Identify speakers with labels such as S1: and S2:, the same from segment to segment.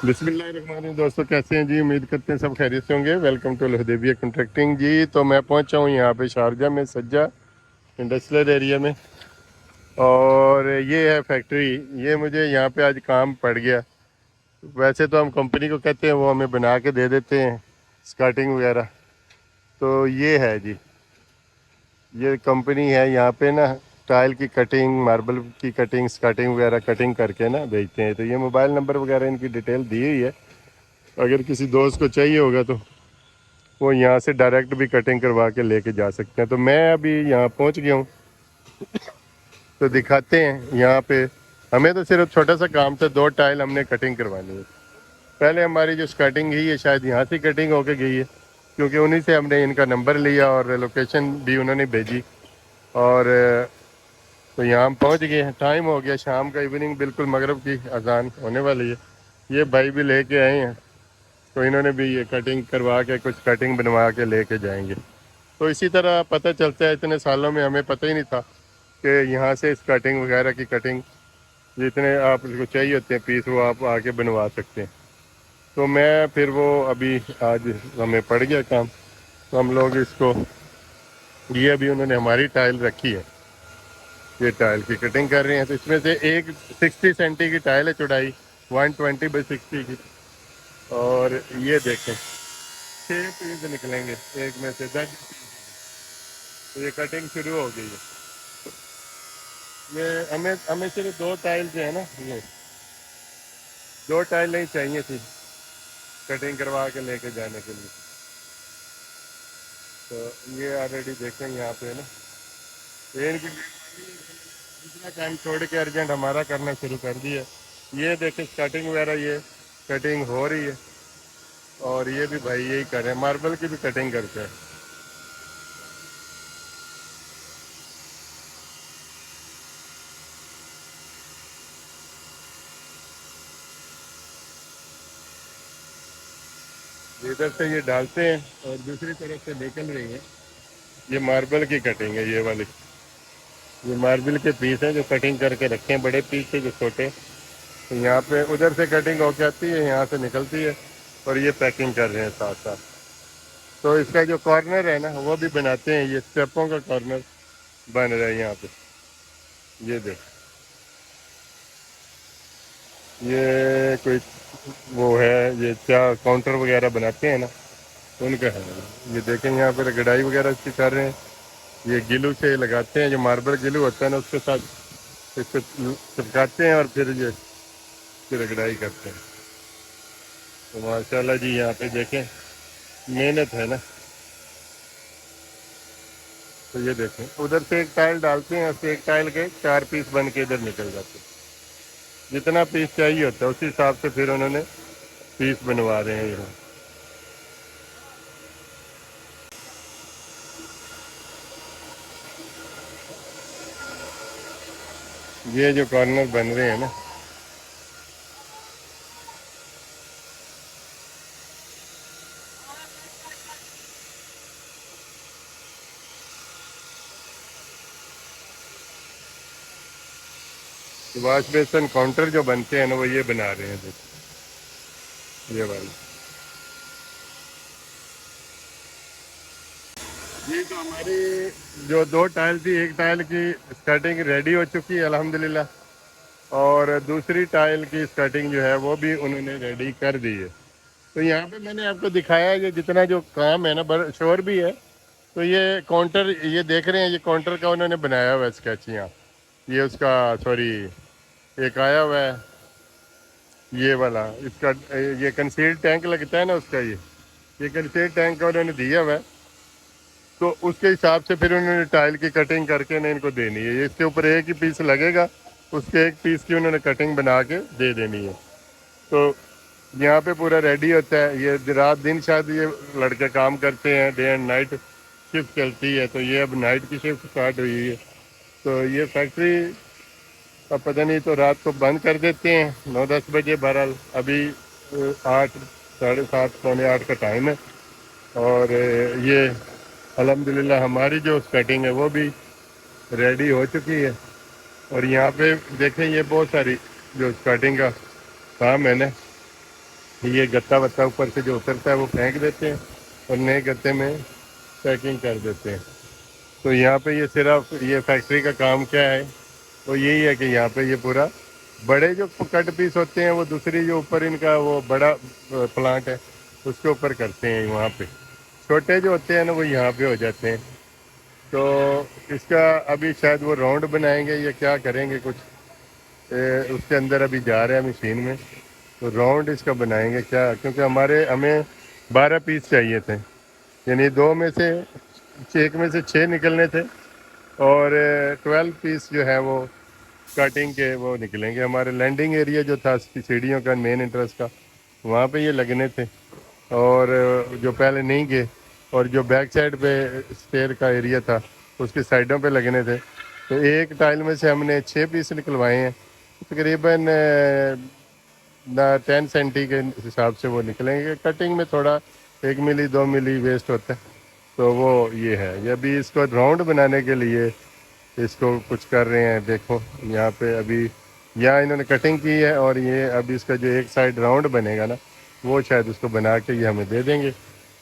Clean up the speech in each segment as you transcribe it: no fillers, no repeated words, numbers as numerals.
S1: बिस्मिल्लाहिर्रहमानिर्रहीम। दोस्तों कैसे हैं जी? उम्मीद करते हैं सब खैरियत से होंगे। वेलकम टू अलहुदैबिया कॉन्ट्रैक्टिंग जी। तो मैं पहुंचा हूं यहाँ पे शारजा में, सज्जा इंडस्ट्रियल एरिया में, और ये है फैक्ट्री। ये मुझे यहाँ पे आज काम पड़ गया। वैसे तो हम कंपनी को कहते हैं, वो हमें बना के दे देते हैं स्कर्टिंग वगैरह। तो ये है जी, ये कंपनी है। यहाँ पे ना टाइल की कटिंग, मार्बल की कटिंग, स्कर्टिंग वगैरह कटिंग करके ना भेजते हैं। तो ये मोबाइल नंबर वगैरह इनकी डिटेल दी हुई है। अगर किसी दोस्त को चाहिए होगा तो वो यहाँ से डायरेक्ट भी कटिंग करवा के लेके जा सकते हैं। तो मैं अभी यहाँ पहुँच गया हूँ, तो दिखाते हैं यहाँ पे। हमें तो सिर्फ छोटा सा काम था, 2 टाइल हमने कटिंग करवानी है। पहले हमारी जो स्कर्टिंग है ये शायद यहाँ से कटिंग होके गई है, क्योंकि उन्हीं से हमने इनका नंबर लिया और लोकेशन भी उन्होंने भेजी। और तो यहाँ हम पहुँच गए हैं। टाइम हो गया शाम का, इवनिंग, बिल्कुल मगरब की अजान होने वाली है। ये भाई भी लेके आए हैं, तो इन्होंने भी ये कटिंग करवा के कुछ कटिंग बनवा के लेके जाएंगे। तो इसी तरह पता चलता है, इतने सालों में हमें पता ही नहीं था कि यहाँ से इस कटिंग वगैरह की कटिंग जितने आपको चाहिए होते हैं पीस, वो आप आके बनवा सकते हैं। तो मैं फिर वो अभी आज हमें पड़ गया काम, तो हम लोग इसको, ये अभी उन्होंने हमारी टाइल रखी है, ये टाइल की कटिंग कर रहे हैं। तो इसमें से एक 60 सेंटी की टाइल है, चौड़ाई 120 बाई 60 की। और ये देखें, 6 पीस निकलेंगे एक में से 10। तो ये कटिंग शुरू हो गई है। ये हमें हमें सिर्फ 2 टाइल जो है ना, ये 2 टाइल नहीं चाहिए थी कटिंग करवा के लेके जाने के लिए। तो ये ऑलरेडी देखें यहाँ पे ना, ये इनकी दूसरा काम छोड़ के अर्जेंट हमारा करना शुरू कर दिया। ये देखें कटिंग वगैरह, ये कटिंग हो रही है। और ये भी भाई यही कर रहे हैं, मार्बल की भी कटिंग करते हैं। इधर से ये डालते हैं और दूसरी तरफ से निकल रही है। ये मार्बल की कटिंग है, ये वाली। ये मार्बल के पीस हैं जो कटिंग करके रखे हैं, बड़े पीस है जो छोटे। तो यहाँ पे उधर से कटिंग होके आती है, यहाँ से निकलती है, और ये पैकिंग कर रहे हैं साथ साथ। तो इसका जो कॉर्नर है ना, वो भी बनाते हैं। ये स्टेपों का कॉर्नर बन रहा है यहाँ पे। ये देख, ये कोई वो है, ये क्या काउंटर वगैरह बनाते हैं ना, उनका है। ये देखें यहाँ पे गड़ाई वगैरह इसकी कर रहे हैं। ये गिलू से लगाते हैं, जो मार्बल गिलू होता है ना, उसके साथ इसको चिपकाते हैं और फिर ये फिर रगड़ाई करते हैं। तो माशाल्लाह जी, यहाँ पे देखें मेहनत है ना। तो ये देखें, उधर से एक टाइल डालते हैं, उससे एक टाइल के 4 पीस बन के इधर निकल जाते हैं। जितना पीस चाहिए होता है उसी हिसाब से फिर उन्होंने पीस बनवा रहे हैं यहाँ। ये जो कॉर्नर बन रहे हैं ना, वाश बेसन काउंटर जो बनते हैं ना, वो ये बना रहे हैं। देखो ये वाली। जी तो हमारी जो 2 टाइल थी, एक टाइल की स्कर्टिंग रेडी हो चुकी है अल्हम्दुलिल्लाह, और दूसरी टाइल की स्कर्टिंग जो है वो भी उन्होंने रेडी कर दी है। तो यहाँ पे मैंने आपको दिखाया ये जितना जो काम है ना, बड़ा शोर भी है। तो ये काउंटर, ये देख रहे हैं, ये काउंटर का उन्होंने बनाया हुआ है स्केच यहाँ। ये उसका, सॉरी, एक आया हुआ है ये वाला, इसका ये कंसील टैंक लगता है ना उसका, ये कंसील टैंक का उन्होंने दिया हुआ है। तो उसके हिसाब से फिर उन्होंने टाइल की कटिंग करके ना इनको देनी है। ये इसके ऊपर एक ही पीस लगेगा, उसके एक पीस की उन्होंने कटिंग बना के दे देनी है। तो यहाँ पे पूरा रेडी होता है। ये रात दिन शायद ये लड़के काम करते हैं, डे एंड नाइट शिफ्ट चलती है। तो ये अब नाइट की शिफ्ट स्टार्ट हुई है। तो ये फैक्ट्री अब पता नहीं, तो रात को बंद कर देते हैं 9-10 बजे। बहरहाल अभी 8, 7:30, पौने 8 का टाइम है। और ये अल्हम्दुलिल्लाह हमारी जो कटिंग है वो भी रेडी हो चुकी है। और यहाँ पे देखें, ये बहुत सारी जो कटिंग का काम है ना, ये गत्ता वत्ता ऊपर से जो उतरता है वो फेंक देते हैं और नए गत्ते में पैकिंग कर देते हैं। तो यहाँ पे ये सिर्फ ये फैक्ट्री का काम क्या है, वो यही है कि यहाँ पे ये पूरा बड़े जो कट पीस होते हैं वो दूसरी जो ऊपर इनका वो बड़ा प्लांट है उसके ऊपर करते हैं वहाँ पे। छोटे जो होते हैं ना वो यहाँ पे हो जाते हैं। तो इसका अभी शायद वो राउंड बनाएंगे या क्या करेंगे कुछ, उसके अंदर अभी जा रहे हैं मशीन में। तो राउंड इसका बनाएंगे क्या, क्योंकि हमें 12 पीस चाहिए थे, यानी दो में से एक में से 6 निकलने थे और 12 पीस जो है वो कटिंग के वो निकलेंगे। हमारे लैंडिंग एरिया जो था सीढ़ियों का मेन इंटरेस्ट का वहाँ पे ये लगने थे और जो पहले नहीं गए, और जो बैक साइड पे स्टेयर का एरिया था उसकी साइडों पे लगने थे। तो एक टाइल में से हमने 6 पीस निकलवाए हैं, तकरीबन ना 10 सेंटी के हिसाब से वो निकलेंगे। कटिंग में थोड़ा 1 मिली 2 मिली वेस्ट होता है। तो वो ये है, ये अभी इसको राउंड बनाने के लिए इसको कुछ कर रहे हैं। देखो यहाँ पे अभी यहाँ इन्होंने कटिंग की है और ये अभी इसका जो एक साइड राउंड बनेगा ना वो शायद उसको बना के ये हमें दे देंगे।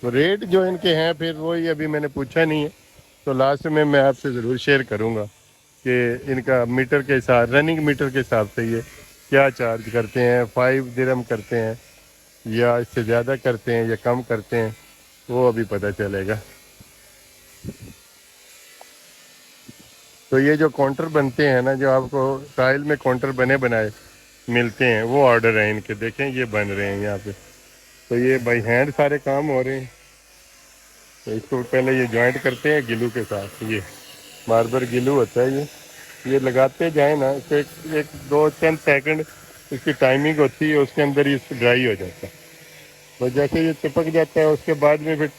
S1: तो रेट जो इनके हैं फिर वही अभी मैंने पूछा नहीं है, तो लास्ट में मैं आपसे ज़रूर शेयर करूँगा कि इनका मीटर के हिसाब, रनिंग मीटर के हिसाब से ये क्या चार्ज करते हैं। 5 दिरहम करते हैं या इससे ज़्यादा करते हैं या कम करते हैं, वो अभी पता चलेगा। तो ये जो काउंटर बनते हैं ना, जो आपको टाइल में काउंटर बने बनाए मिलते हैं, वो ऑर्डर हैं इनके। देखें ये बन रहे हैं यहाँ पे। तो ये बाई हैंड सारे काम हो रहे हैं। तो इसको पहले ये जॉइंट करते हैं गिलू के साथ। ये मार्बर गिलू होता है, ये लगाते जाए ना, इसको एक 2 3 सेकंड इसकी टाइमिंग होती है, उसके अंदर ही इसको ड्राई हो जाता है। तो जैसे ये चिपक जाता है उसके बाद में फिर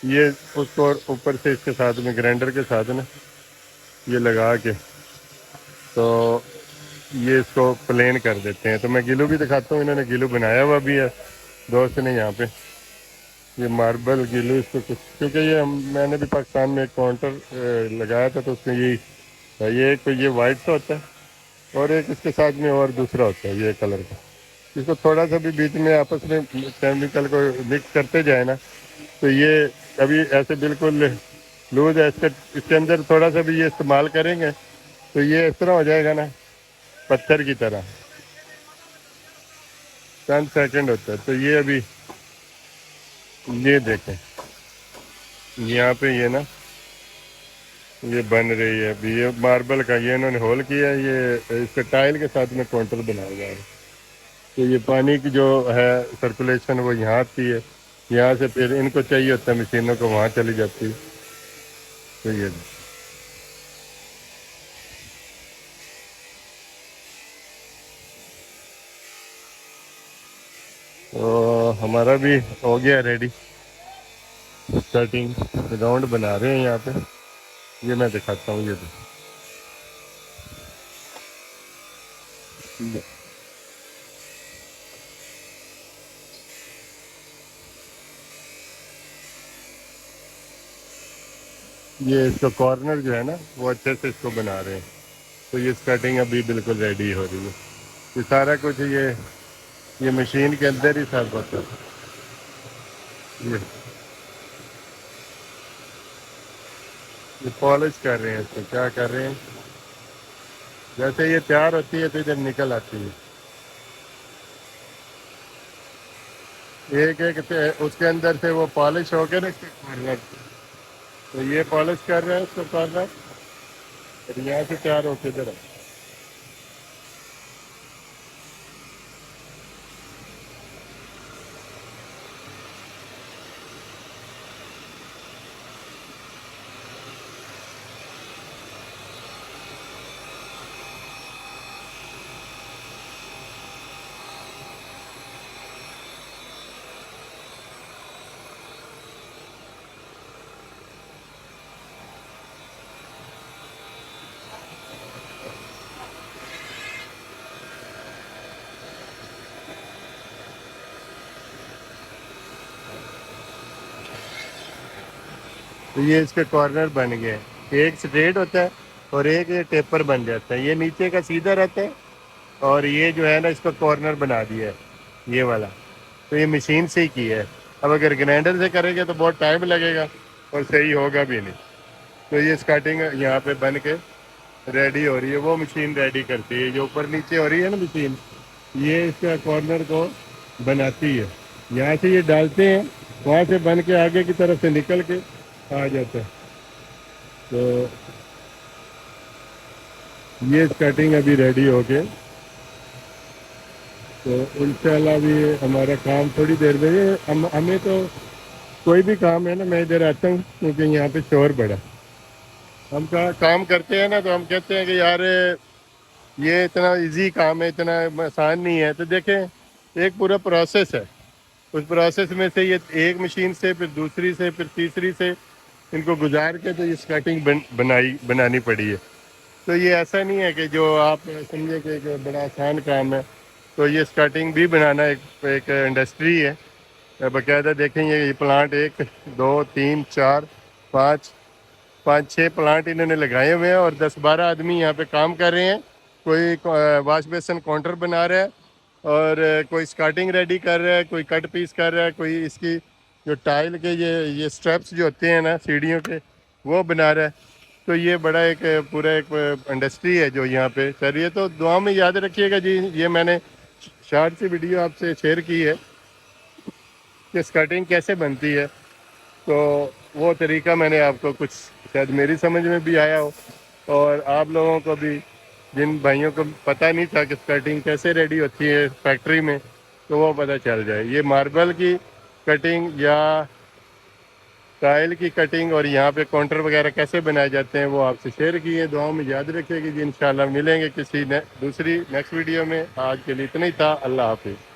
S1: ये उसको ऊपर से इसके साथ में ग्राइंडर के साथ ना ये लगा के तो ये इसको प्लेन कर देते हैं। तो मैं गिलू भी दिखाता हूँ, इन्होंने गिलू बनाया हुआ भी है दोस्त ने यहाँ पे। ये मार्बल गिलू इसको कुछ, क्योंकि ये मैंने भी पाकिस्तान में एक काउंटर लगाया था तो उसमें यही था। ये एक तो ये वाइट सा होता है और एक इसके साथ में और दूसरा होता है ये कलर का। इसको थोड़ा सा भी बीच में आपस में केमिकल को मिक्स करते जाए ना, तो ये अभी ऐसे बिल्कुल लूज है। इसके अंदर थोड़ा सा भी ये इस्तेमाल करेंगे तो ये इस तरह हो जाएगा ना, पत्थर की तरह। 10 सेकंड होता है। तो ये अभी ये देखें यहाँ पे ये ना ये बन रही है अभी। ये मार्बल का ये इन्होंने होल किया है, ये इसके टाइल के साथ में काउंटर बनाया जा रहा है। तो ये पानी की जो है सर्कुलेशन वो यहाँ आती है, यहाँ से फिर इनको चाहिए होता है मशीनों को वहाँ चली जाती है। तो ये तो हमारा भी हो गया रेडी। स्टार्टिंग राउंड बना रहे हैं यहाँ पे, ये मैं दिखाता हूँ। ये इसका कॉर्नर जो है ना वो अच्छे से इसको बना रहे हैं। तो ये स्कर्टिंग अभी बिल्कुल रेडी हो रही है। ये सारा कुछ ये मशीन के अंदर ही सब होता है। ये पॉलिश कर रहे हैं, इसको क्या कर रहे हैं, जैसे ये तैयार होती है तो इधर निकल आती है एक एक उसके अंदर से वो पॉलिश हो के ना इसके कॉर्नर। तो ये पॉलिश कर रहे हैं उसको कॉर्नर, और यहाँ से तैयार होके इधर तो ये इसके कॉर्नर बन गए। एक स्ट्रेट होता है और एक ये टेपर बन जाता है। ये नीचे का सीधा रहता है और ये जो है ना इसका कॉर्नर बना दिया है। یہ والا تو یہ مشین سے ہی کی ہے. اب اگر گرائنڈر سے کریں گے تو بہت ٹائم لگے گا اور صحیح ہوگا بھی نہیں. تو یہ اسکرٹنگ یہاں پہ بن کے ریڈی ہو رہی ہے. وہ مشین ریڈی کرتی ہے جو اوپر نیچے ہو رہی ہے نا مشین, یہ اس کا کارنر کو بناتی ہے. یہاں سے یہ ڈالتے ہیں, وہاں سے بن کے آگے کی طرف سے نکل کے آ جاتا ہے. تو یہ اسکرٹنگ ابھی ریڈی ہو کے, تو انشاءاللہ بھی ہمارا کام تھوڑی دیر میں, ہمیں تو کوئی بھی کام ہے نا, میں ادھر آتا ہوں کیونکہ یہاں پہ شور بڑا. ہم کام کرتے ہیں نا تو ہم کہتے ہیں کہ یار یہ اتنا ایزی کام ہے, اتنا آسان نہیں ہے. تو دیکھیں ایک پورا پروسیس ہے. اس پروسیس میں سے یہ ایک مشین سے پھر دوسری سے پھر تیسری سے ان کو گزار کے تو یہ اسکرٹنگ بنانی پڑی ہے. تو یہ ایسا نہیں ہے کہ جو آپ سمجھے کہ ایک بڑا آسان کام ہے. تو یہ اسکرٹنگ بھی بنانا ایک انڈسٹری ہے باقاعدہ. دیکھیں یہ پلانٹ 1 2 3 4 5 6 پلانٹ انہوں نے لگائے ہوئے ہیں اور 10-12 آدمی یہاں پہ کام کر رہے ہیں. کوئی واش بیسن کاؤنٹر بنا رہا ہے, اور کوئی اسکرٹنگ ریڈی کر رہا ہے, کوئی کٹ پیس کر رہا ہے, کوئی اس کی جو ٹائل کے یہ اسٹریپس جو ہوتے ہیں نا سیڑھیوں کے وہ بنا رہا ہے. تو یہ بڑا ایک پورا ایک انڈسٹری ہے جو یہاں پہ چل رہی ہے. تو دعا میں یاد رکھیے گا جی, یہ میں نے شارٹ سی ویڈیو آپ سے شیئر کی ہے کہ اسکرٹنگ کیسے بنتی ہے. تو وہ طریقہ میں نے آپ کو کچھ شاید میری سمجھ میں بھی آیا ہو, اور آپ لوگوں کو بھی جن بھائیوں کو پتہ نہیں تھا کہ اسکرٹنگ کیسے ریڈی ہوتی ہے فیکٹری میں, تو وہ پتہ چل جائے. یہ ماربل کی کٹنگ یا ٹائل کی کٹنگ اور یہاں پہ کاؤنٹر وغیرہ کیسے بنائے جاتے ہیں وہ آپ سے شیئر کیے. دعاؤں میں یاد رکھے گی جی. انشاءاللہ ملیں گے کسی دوسری نیکسٹ ویڈیو میں. آج کے لیے اتنا ہی تھا. اللہ حافظ.